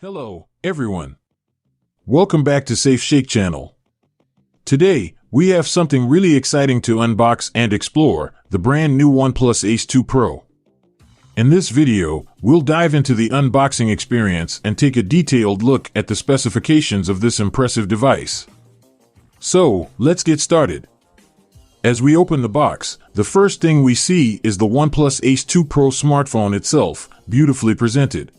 Hello, everyone. Welcome back to Safe Shake Channel. Today, we have something really exciting to unbox and explore, the brand new OnePlus Ace 2 Pro. In this video, we'll dive into the unboxing experience and take a detailed look at the specifications of this impressive device. So, let's get started. As we open the box, the first thing we see is the OnePlus Ace 2 Pro smartphone itself, beautifully presented.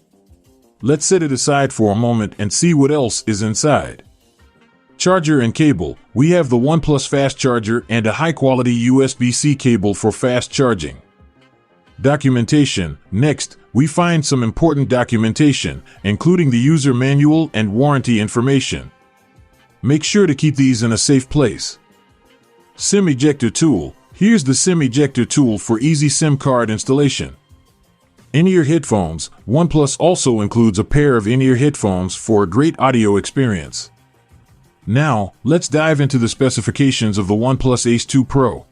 Let's set it aside for a moment and see what else is inside. Charger and cable. We have the OnePlus fast charger and a high-quality USB-C cable for fast charging. Documentation. Next, we find some important documentation, including the user manual and warranty information. Make sure to keep these in a safe place. SIM ejector tool. Here's the SIM ejector tool for easy SIM card installation. In-ear headphones. OnePlus also includes a pair of in-ear headphones for a great audio experience. Now, let's dive into the specifications of the OnePlus Ace 2 Pro.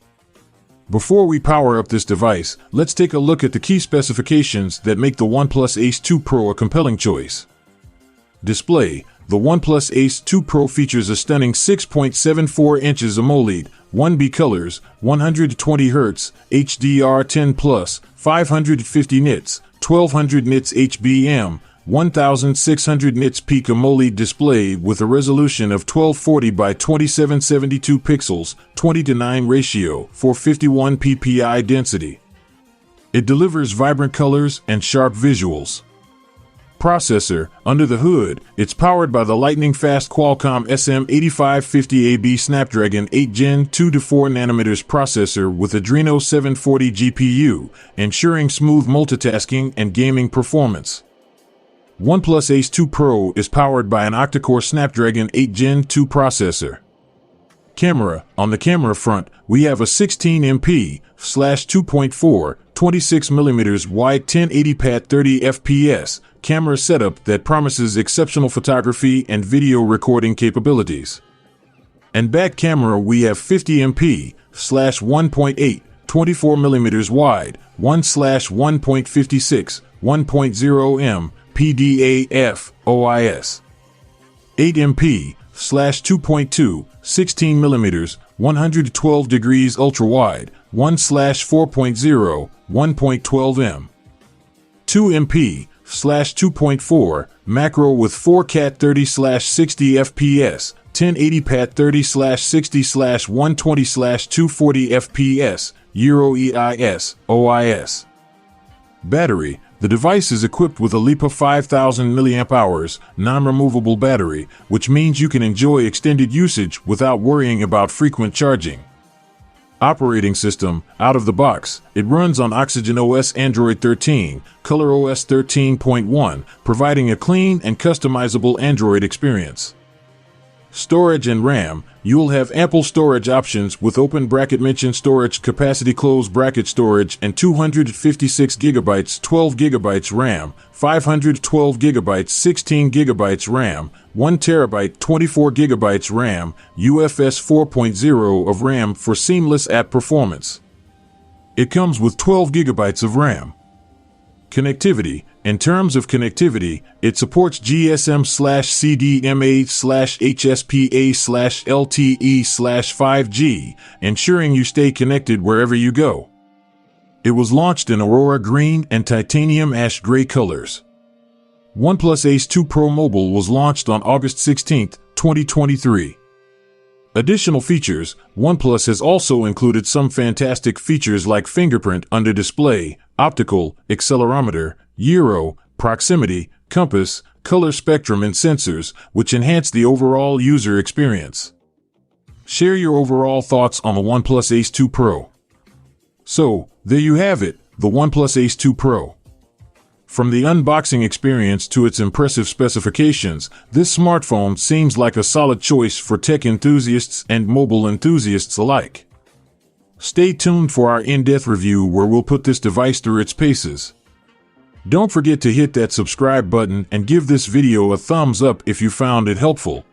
Before we power up this device, let's take a look at the key specifications that make the OnePlus Ace 2 Pro a compelling choice. Display. The OnePlus Ace 2 Pro features a stunning 6.74 inches AMOLED, 1B colors, 120 Hz, HDR10+, 550 nits, 1200 nits HBM, 1600 nits peak AMOLED display with a resolution of 1240 by 2772 pixels, 20:9 ratio, for 51 ppi density. It delivers vibrant colors and sharp visuals. Processor. Under the hood, it's powered by the lightning-fast Qualcomm SM8550AB Snapdragon 8 Gen 2 to 4 nanometers processor with Adreno 740 GPU, ensuring smooth multitasking and gaming performance. OnePlus Ace 2 Pro is powered by an octa-core Snapdragon 8 Gen 2 processor. Camera. On the camera front, we have a 16MP /2.4 26mm wide 1080p 30 fps camera setup that promises exceptional photography and video recording capabilities. And back camera, we have 50MP /1.8 24mm wide 1/1.56 1.0M PDAF OIS 8MP /2.2 16mm 112 degrees ultra wide 1/4.0 1.12M 2MP /2.4 macro with 4K 30/60 fps 1080p 30/60/120/240 fps Euro EIS OIS. Battery. The device is equipped with a LiPo 5000 mAh non-removable battery, which means you can enjoy extended usage without worrying about frequent charging. Operating system. Out of the box, it runs on OxygenOS Android 13, ColorOS 13.1, providing a clean and customizable Android experience. Storage and RAM. You'll have ample storage options with open bracket mention storage capacity, close bracket storage, and 256 GB 12 GB RAM, 512 GB 16 GB RAM, 1 TB 24 GB RAM, UFS 4.0 of RAM for seamless app performance. It comes with 12 GB of RAM. Connectivity. In terms of connectivity, it supports GSM/CDMA/HSPA/LTE/5G, ensuring you stay connected wherever you go. It was launched in Aurora Green and Titanium Ash Gray colors. OnePlus Ace 2 Pro Mobile was launched on August 16, 2023. Additional features. OnePlus has also included some fantastic features like fingerprint under display, optical, accelerometer, gyro, proximity, compass, color spectrum, and sensors, which enhance the overall user experience. Share your overall thoughts on the OnePlus Ace 2 Pro. So, there you have it, the OnePlus Ace 2 Pro. From the unboxing experience to its impressive specifications, this smartphone seems like a solid choice for tech enthusiasts and mobile enthusiasts alike. Stay tuned for our in-depth review where we'll put this device through its paces. Don't forget to hit that subscribe button and give this video a thumbs up if you found it helpful.